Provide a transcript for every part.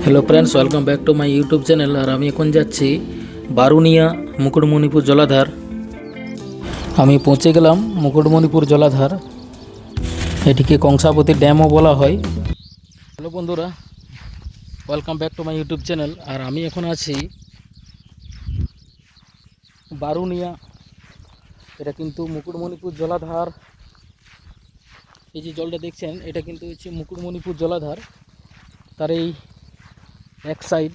Hello friends, welcome back to my YouTube channel. আর আমি এখন যাচ্ছি বারুনিয়া মুকুটমণিপুর জলাধার। আমি পৌঁছে গেলাম মুকুটমণিপুর জলাধার। এটিকে কংসাবতী ড্যামও বলা হয়। হ্যালো বন্ধুরা, welcome back to my YouTube channel. আর আমি এখন আছি বারুনিয়া। এটা কিন্তু মুকুটমণিপুর জলাধার। এই যে জলটা দেখছেন, এটা কিন্তু হচ্ছে মুকুটমণিপুর জলাধার। তার এই এক সাইড,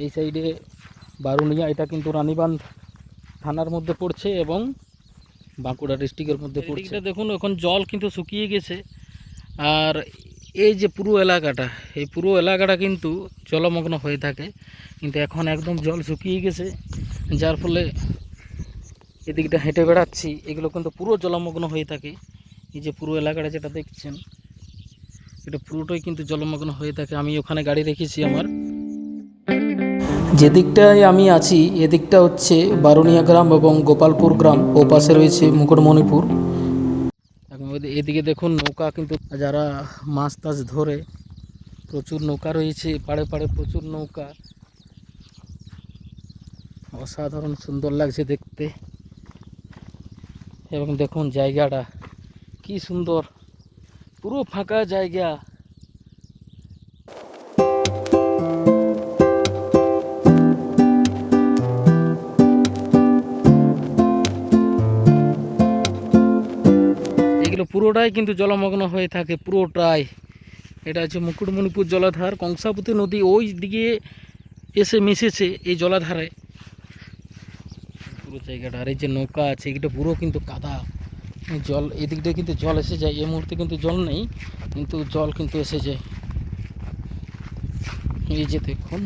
এই সাইডে বারুনিয়া। এটা কিন্তু রানীবাঁধ থানার মধ্যে পড়ছে এবং বাঁকুড়া ডিস্ট্রিক্টের মধ্যে পড়ছে। এটা দেখুন, এখন জল কিন্তু শুকিয়ে গেছে। আর এই যে পুরো এলাকাটা, এই পুরো এলাকাটা কিন্তু জলমগ্ন হয়ে থাকে, কিন্তু এখন একদম জল শুকিয়ে গেছে, যার ফলে এদিকটা হেঁটে বেড়াচ্ছি, এগুলো কিন্তু পুরো জলমগ্ন হয়ে থাকে। এই যে পুরো এলাকাটা যেটা দেখছেন, এটা পুরোটাই কিন্তু জলমগ্ন হয়ে থাকে। আমি ওখানে গাড়ি রেখেছি আমার। যেদিকটায় আমি আছি এদিকটা হচ্ছে বারুনিয়া গ্রাম এবং গোপালপুর গ্রাম, ও পাশে রয়েছে মুকুটমণিপুর। এদিকে দেখুন নৌকা, কিন্তু যারা মাছ টাছ ধরে, প্রচুর নৌকা রয়েছে, পাড়ে পাড়ে প্রচুর নৌকা। অসাধারণ সুন্দর লাগছে দেখতে। এবং দেখুন জায়গাটা কি সুন্দর, পুরো ফাঁকা জায়গা। এগুলো পুরোটাই কিন্তু জলমগ্ন হয়ে থাকে, পুরোটাই। এটা হচ্ছে মুকুটমণিপুর জলাধার। কংসাবতী নদী ওই দিকে এসে মিশেছে এই জলাধারে পুরো জায়গাটা। আর এই যে নৌকা আছে, এটা পুরো কিন্তু কাদা জল। এদিকটা কিন্তু জল এসে যায়, এই মুহূর্তে কিন্তু জল নেই, কিন্তু জল কিন্তু এসে যায়। এই যে দেখুন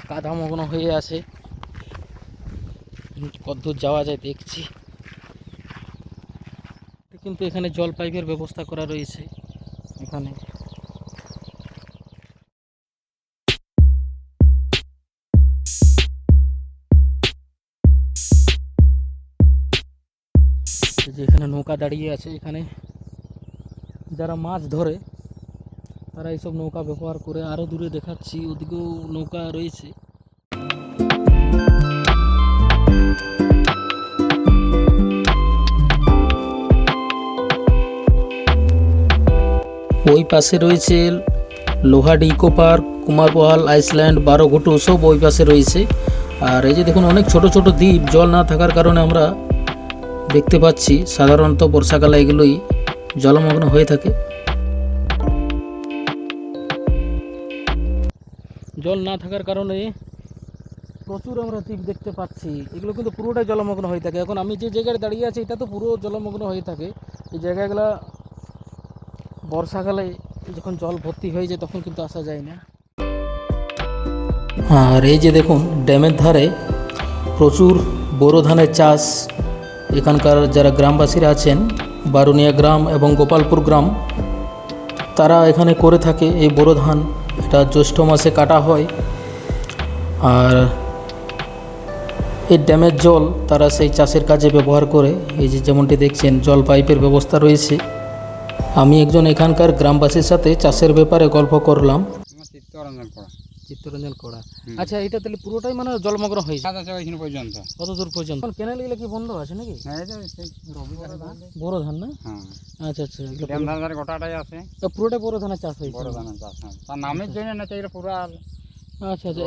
কাদা মগ্ন হয়ে আছে, কতদূর যাওয়া যায় দেখছি। কিন্তু এখানে জল পাইপের ব্যবস্থা করা রয়েছে এখানে। যে এখানে নৌকা দাঁড়িয়ে আছে, এখানে যারা মাছ ধরে তারা এইসব নৌকা ব্যবহার করে। আরও দূরে দেখাচ্ছি, ওদিকেও নৌকা রয়েছে। ওই পাশে রয়েছে লোহাডি ইকো পার্ক, কুমারপহাল আইসল্যান্ড, বারোঘুটু, সব ওই পাশে রয়েছে। আর এই যে দেখুন অনেক ছোট ছোট দ্বীপ, জল না থাকার কারণে আমরা দেখতে পাচ্ছি। সাধারণত বর্ষাকালে এগুলোই জলমগ্ন হয়ে থাকে। জল না থাকার কারণে প্রচুর আমরা দ্বীপ দেখতে পাচ্ছি, এগুলো কিন্তু পুরোটাই জলমগ্ন হয়ে থাকে। এখন আমি যে জায়গায় দাঁড়িয়ে আছি এটা তো পুরো জলমগ্ন হয়ে থাকে। এই জায়গাগুলো বর্ষাকালে যখন জল ভর্তি হয়ে যায় তখন কিন্তু আসা যায় না। আর এই যে দেখুন ড্যামের ধারে প্রচুর বোরো ধানের চাষ। এখানকার যারা গ্রামবাসীরা আছেন, বারুনিয়া গ্রাম এবং গোপালপুর গ্রাম, তারা এখানে করে থাকে এই বোরো ধান। এটা জ্যৈষ্ঠ মাসে কাটা হয়। আর এই ড্যামের জল তারা সেই চাষের কাজে ব্যবহার করে। এই যে যেমনটি দেখছেন জল পাইপের ব্যবস্থা রয়েছে। আমি একজন এখানকার গ্রামবাসীর সাথে চাষের ব্যাপারে গল্প করলাম। চিত্তরঞ্জন কড়া। আচ্ছা, এটা তাহলে পুরোটাই মানে জলমগ্ন হয়েছে পর্যন্ত? কত দূর পর্যন্ত? ক্যানেল গুলো কি বন্ধ আছে নাকি? বড় ধান না? আচ্ছা আচ্ছা, গোটাটাই আছে, পুরোটাই বড় ধানের চাষ হয়েছে। বড় ধানের চাষ, তার নামের জন্য না, এটা পুরো। আচ্ছা আচ্ছা,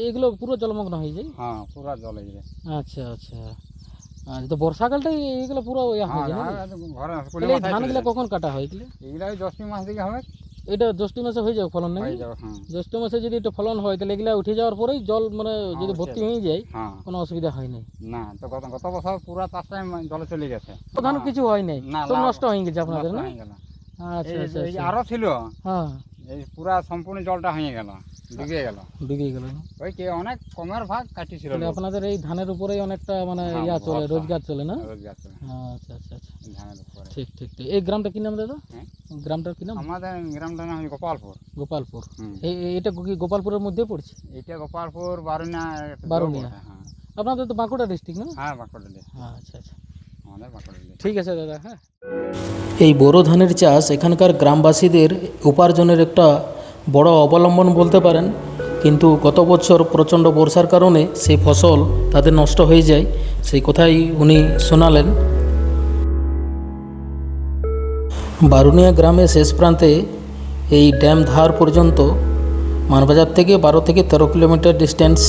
এইগুলো পুরো জলমগ্ন হয়ে যায়? হ্যাঁ, পুরো জল হয়ে যায়। আচ্ছা আচ্ছা, তো বর্ষাকালটাই এইগুলো পুরো হয়ে যায়। এই ধানগুলো কখন কাটা হয়? এগুলো জ্যৈষ্ঠ মাস দিকে হবে। এটা জ্যৈষ্ঠ মাসে হয়ে যাবে ফলন নাকি? জ্যৈষ্ঠ মাসে যদি এটা ফলন হয় তাহলে এগুলা উঠে যাওয়ার পরেই জল মানে যদি ভর্তি হয়ে যায় কোনো অসুবিধা হয় নাই না? তো গত বছর পুরো চাষ টাইম জলে চলে গেছে, ধান কিছু হয় নাই, সব নষ্ট হয়ে গেছে আপনাদের না? আচ্ছা আচ্ছা, আরো ছিল, হ্যাঁ, এই পুরা সম্পূর্ণ জলটা হয়ে গেল, ডুবে গেল না? ওই কি অনেক কমের ভাগ কাটিছিল। আপনাদের এই ধানের উপরেই অনেকটা মানে ইয়া চলে, রোজগার চলে না? রোজগার চলে। আচ্ছা আচ্ছা আচ্ছা, ধানের উপরে। ঠিক ঠিক ঠিক। এই গ্রামটা কি নাম দাদা? গ্রামটার কি নাম? আমাদের গ্রামটার নাম গোপালপুর। গোপালপুর। এটা কি গোপালপুরের মধ্যে পড়ছে? এটা গোপালপুর বারুনিয়া। আপনাদের তো বাঁকুড়া ডিস্ট্রিক্ট না? হ্যাঁ, বাঁকুড়া ডিস্ট্রিক্ট। আচ্ছা আচ্ছা, আমাদের বাঁকুড়া ডিস্ট্রিক্ট। ঠিক আছে দাদা। হ্যাঁ, এই বোরো ধানের চাষ এখানকার গ্রামবাসীদের উপার্জনের একটা বড় অবলম্বন বলতে পারেন, কিন্তু গত বছর প্রচণ্ড বর্ষার কারণে সেই ফসল তাদের নষ্ট হয়ে যায়, সেই কথাই উনি শোনালেন। বারুনিয়া গ্রামের শেষ প্রান্তে এই ড্যাম ধার পর্যন্ত মানবাজার থেকে 12 থেকে 13 কিলোমিটার ডিস্টেন্স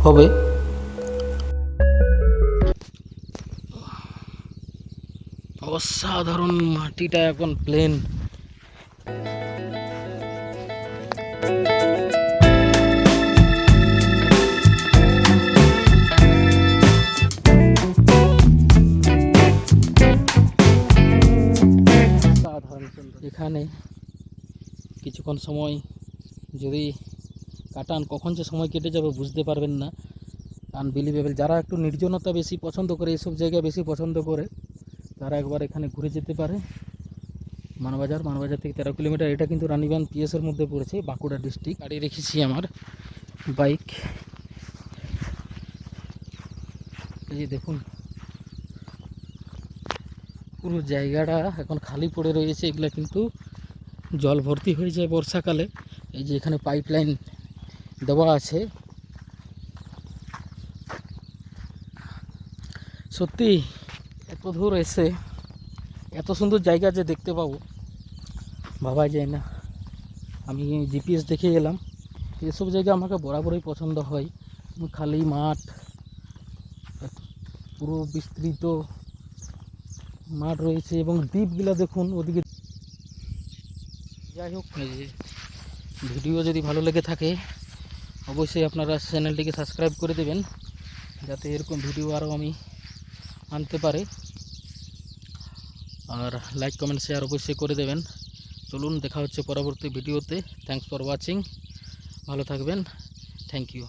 হবে। অসাধারণ, মাটিটা এখন প্লেন। এখানে কিছুক্ষণ সময় যদি কাটান, কখন যে সময় কেটে যাবে বুঝতে পারবেন না। আনবিলিভেবল। যারা একটু নির্জনতা বেশি পছন্দ করে, এইসব জায়গা বেশি পছন্দ করে, তারা একবার এখানে ঘুরে যেতে পারে। মানবাজার থেকে 13 কিলোমিটার। এটা কিন্তু রানীগঞ্জ পিএসের মধ্যে পড়েছে, বাঁকুড়া ডিস্ট্রিক্ট। গাড়ি রেখেছি আমার বাইক। এই যে দেখুন, পুরো জায়গাটা এখন খালি পড়ে রয়েছে। এগুলো কিন্তু জল ভর্তি হয়ে যায় বর্ষাকালে। এই যে এখানে পাইপ লাইন দেওয়া আছে। সত্যি এত দূর এসে এত সুন্দর জায়গা যে দেখতে পাবো ভাবা যায় না। আমি জিপিএস দেখে এলাম। এসব জায়গা আমাকে বরাবরই পছন্দ হয়। খালি মাঠ, পুরো বিস্তৃত মাঠ রয়েছে এবং দ্বীপগুলা দেখুন ওদিকে। যাই হোক, ভিডিও যদি ভালো লেগে থাকে অবশ্যই আপনারা চ্যানেলটিকে সাবস্ক্রাইব করে দেবেন, যাতে এরকম ভিডিও আরও আমি আনতে পারে। আর লাইক কমেন্ট শেয়ার অবশ্যই করে দেবেন। চলুন, দেখা হচ্ছে পরবর্তী ভিডিওতে। Thanks for watching. ভালো থাকবেন। Thank you.